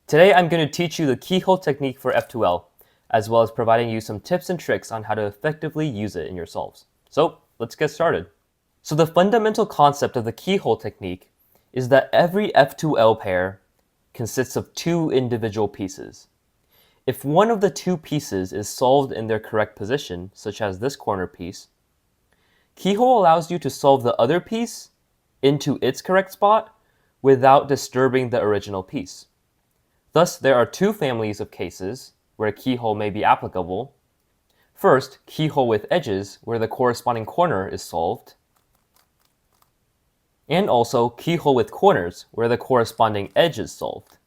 Today I'm going to teach you the keyhole technique for F2L, as well as providing you some tips and tricks on how to effectively use it in your solves. So let's get started. So the fundamental concept of the keyhole technique is that every F2L pair consists of two individual pieces. If one of the two pieces is solved in their correct position, such as this corner piece, keyhole allows you to solve the other piece into its correct spot without disturbing the original piece. Thus, there are two families of cases where keyhole may be applicable. First, keyhole with edges, where the corresponding corner is solved. And also, keyhole with corners, where the corresponding edge is solved.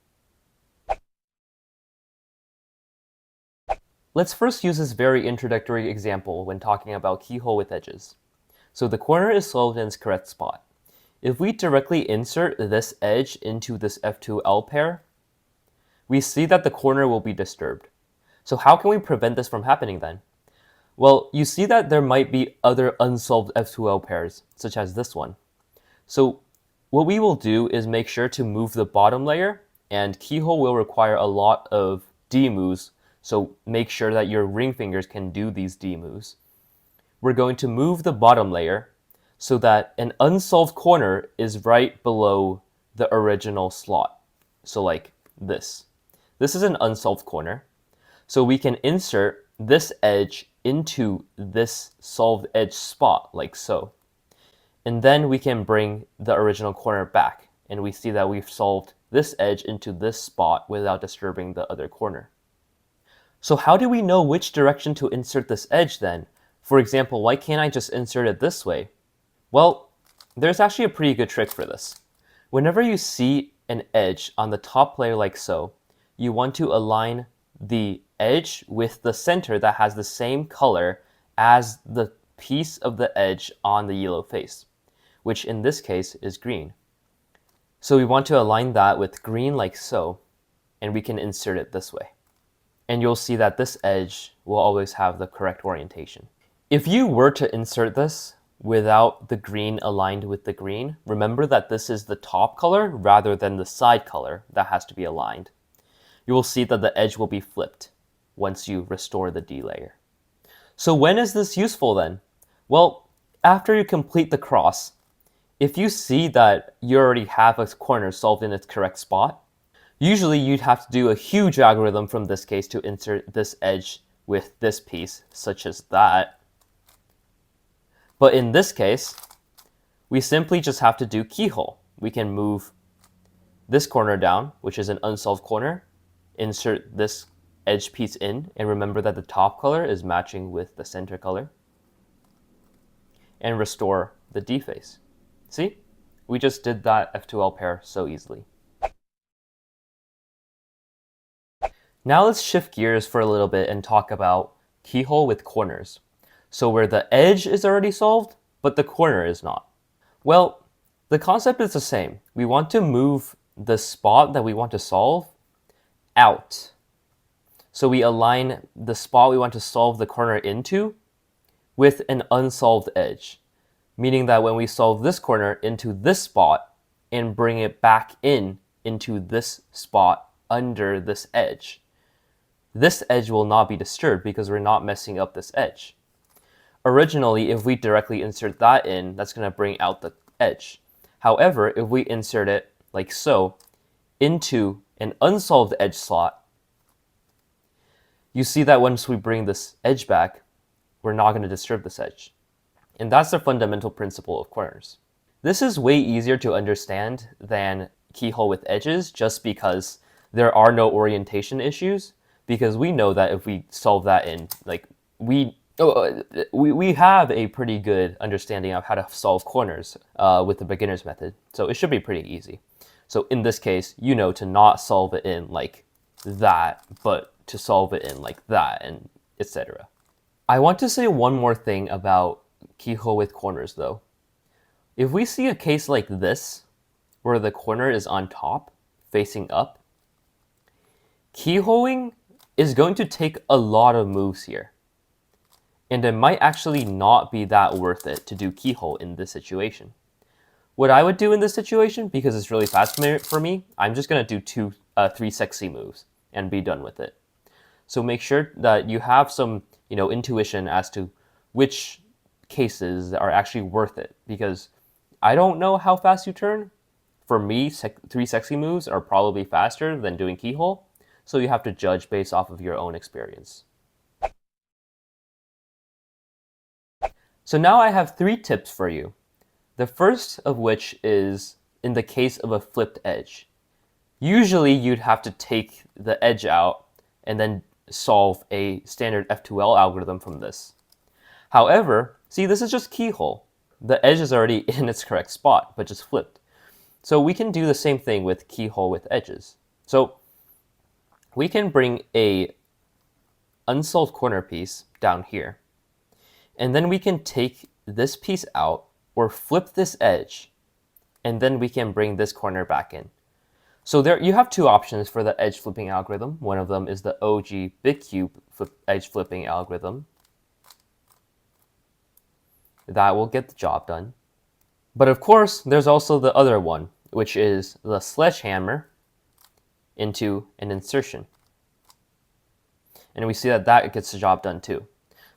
Let's first use this very introductory example when talking about keyhole with edges. So the corner is solved in its correct spot. If we directly insert this edge into this F2L pair, we see that the corner will be disturbed. So how can we prevent this from happening then? Well, you see that there might be other unsolved F2L pairs, such as this one. So what we will do is make sure to move the bottom layer, and keyhole will require a lot of D moves, so make sure that your ring fingers can do these D moves. We're going to move the bottom layer so that an unsolved corner is right below the original slot. So like this. This is an unsolved corner. So we can insert this edge into this solved edge spot, like so. And then we can bring the original corner back, and we see that we've solved this edge into this spot without disturbing the other corner. So how do we know which direction to insert this edge then? For example, why can't I just insert it this way? Well, there's actually a pretty good trick for this. Whenever you see an edge on the top layer like so, you want to align the edge with the center that has the same color as the piece of the edge on the yellow face, which in this case is green. So we want to align that with green like so, and we can insert it this way. And you'll see that this edge will always have the correct orientation. If you were to insert this without the green aligned with the green, remember that this is the top color rather than the side color that has to be aligned. You will see that the edge will be flipped once you restore the D layer. So when is this useful then? Well, after you complete the cross, if you see that you already have a corner solved in its correct spot, usually you'd have to do a huge algorithm from this case to insert this edge with this piece, such as that. But in this case, we simply just have to do keyhole. We can move this corner down, which is an unsolved corner, insert this edge piece in, and remember that the top color is matching with the center color, and restore the D face. See? We just did that F2L pair so easily. Now let's shift gears for a little bit and talk about keyhole with corners. So where the edge is already solved, but the corner is not. Well, the concept is the same. We want to move the spot that we want to solve out. So we align the spot we want to solve the corner into with an unsolved edge, meaning that when we solve this corner into this spot and bring it back into this spot under this edge, this edge will not be disturbed because we're not messing up this edge. Originally, if we directly insert that in, that's going to bring out the edge. However, if we insert it like so into an unsolved edge slot, you see that once we bring this edge back, we're not going to disturb this edge. And that's the fundamental principle of corners. This is way easier to understand than keyhole with edges just because there are no orientation issues, because we know that if we solve that in, like we have a pretty good understanding of how to solve corners with the beginner's method. So it should be pretty easy. So in this case, you know to not solve it in like that, but to solve it in like that, and etc. I want to say one more thing about keyhole with corners though. If we see a case like this, where the corner is on top, facing up, keyholing is going to take a lot of moves here. And it might actually not be that worth it to do keyhole in this situation. What I would do in this situation, because it's really fast for me, I'm just going to do two three sexy moves and be done with it. So make sure that you have some, intuition as to which cases are actually worth it, because I don't know how fast you turn. For me, three sexy moves are probably faster than doing keyhole, so you have to judge based off of your own experience. So now I have 3 tips for you. The first of which is in the case of a flipped edge. Usually you'd have to take the edge out and then solve a standard F2L algorithm from this. However, see, this is just keyhole. The edge is already in its correct spot, but just flipped. So we can do the same thing with keyhole with edges. So we can bring a unsolved corner piece down here, and then we can take this piece out or flip this edge, and then we can bring this corner back in. So there you have 2 options for the edge flipping algorithm. One of them is the OG big cube edge flipping algorithm. That will get the job done. But of course, there's also the other one, which is the sledgehammer into an insertion. And we see that that gets the job done too.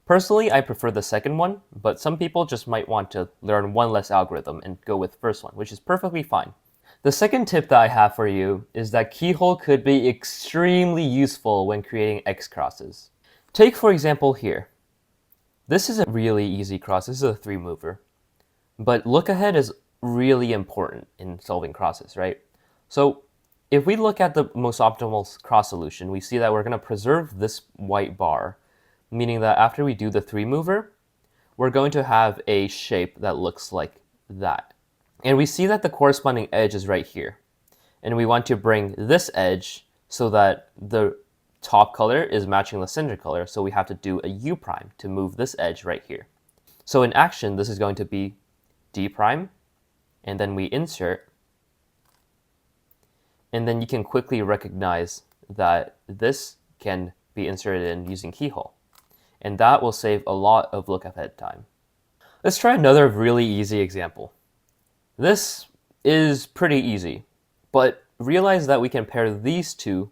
Personally, I prefer the second one, but some people just might want to learn one less algorithm and go with the first one, which is perfectly fine. The second tip that I have for you is that keyhole could be extremely useful when creating X crosses. Take, for example, here. This is a really easy cross. This is a 3-mover. But look ahead is really important in solving crosses, right? So if we look at the most optimal cross solution, we see that we're going to preserve this white bar, meaning that after we do the 3-mover, we're going to have a shape that looks like that. And we see that the corresponding edge is right here. And we want to bring this edge so that the top color is matching the center color, so we have to do a U prime to move this edge right here. So in action, this is going to be D prime, and then we insert, and then you can quickly recognize that this can be inserted in using keyhole, and that will save a lot of look ahead time. Let's try another really easy example. This is pretty easy, but realize that we can pair these 2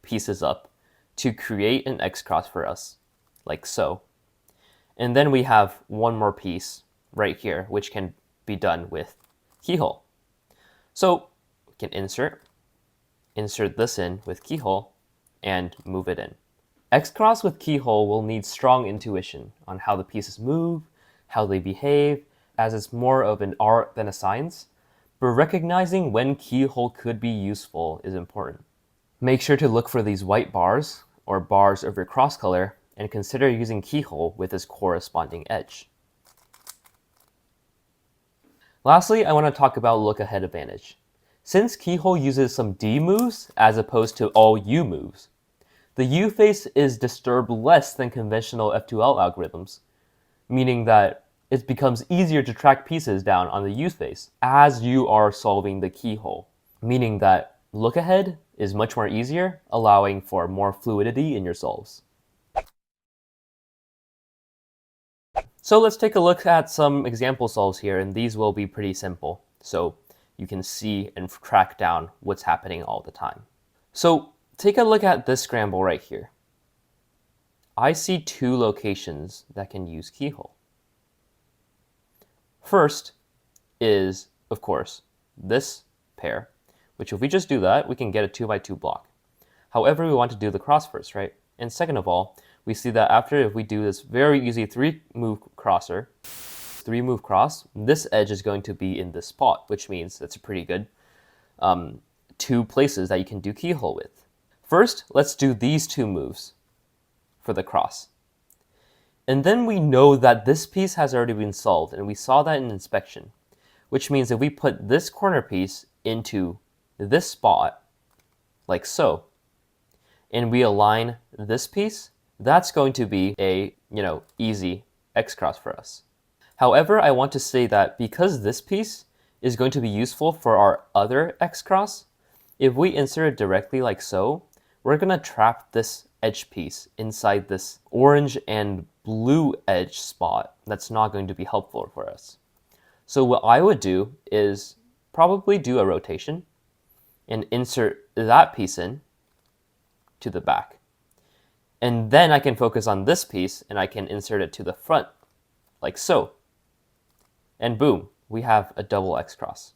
pieces up to create an X cross for us, like so. And then we have one more piece right here, which can be done with keyhole. So we can insert this in with keyhole, and move it in. X cross with keyhole will need strong intuition on how the pieces move, how they behave, as it's more of an art than a science, but recognizing when keyhole could be useful is important. Make sure to look for these white bars, or bars of your cross color, and consider using keyhole with its corresponding edge. Lastly, I want to talk about look ahead advantage. Since keyhole uses some D moves as opposed to all U moves, the U face is disturbed less than conventional F2L algorithms, meaning that it becomes easier to track pieces down on the U face as you are solving the keyhole, meaning that look ahead is much more easier, allowing for more fluidity in your solves. So let's take a look at some example solves here, and these will be pretty simple, so you can see and track down what's happening all the time. So take a look at this scramble right here. I see 2 locations that can use keyhole. First is, of course, this pair, which if we just do that, we can get a 2x2 block. However, we want to do the cross first, right? And second of all, we see that after, if we do this very easy 3-move cross, this edge is going to be in this spot, which means that's a pretty good 2 places that you can do keyhole with. First, let's do these 2 moves for the cross. And then we know that this piece has already been solved, and we saw that in inspection, which means if we put this corner piece into this spot, like so, and we align this piece, that's going to be a, easy X cross for us. However, I want to say that because this piece is going to be useful for our other X cross, if we insert it directly like so, we're going to trap this edge piece inside this orange and blue edge spot. That's not going to be helpful for us. So what I would do is probably do a rotation and insert that piece in to the back. And then I can focus on this piece and I can insert it to the front, like so. And boom, we have a double X cross.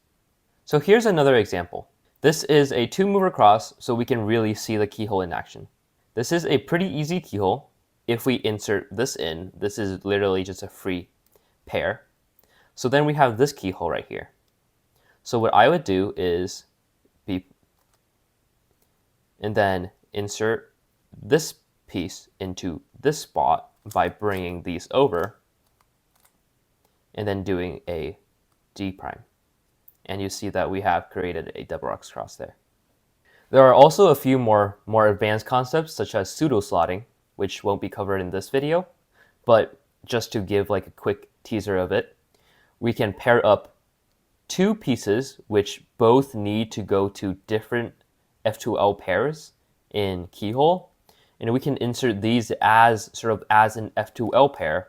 So here's another example. This is a 2-mover cross, so we can really see the keyhole in action. This is a pretty easy keyhole. If we insert this in, this is literally just a free pair. So then we have this keyhole right here. So what I would do is and then insert this piece into this spot by bringing these over and then doing a D prime. And you see that we have created a double X cross there. There are also a few more advanced concepts, such as pseudo slotting, which won't be covered in this video, but just to give like a quick teaser of it, we can pair up two pieces which both need to go to different F2L pairs in Keyhole, and we can insert these as an F2L pair,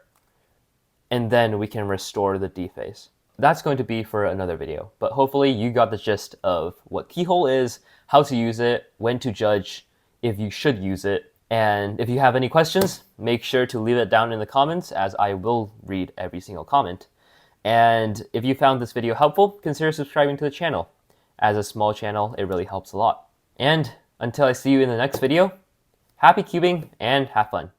and then we can restore the D phase. That's going to be for another video, but hopefully you got the gist of what Keyhole is, how to use it, when to judge if you should use it, and if you have any questions, make sure to leave it down in the comments, as I will read every single comment. And if you found this video helpful, consider subscribing to the channel. As a small channel, it really helps a lot. And until I see you in the next video, happy cubing and have fun.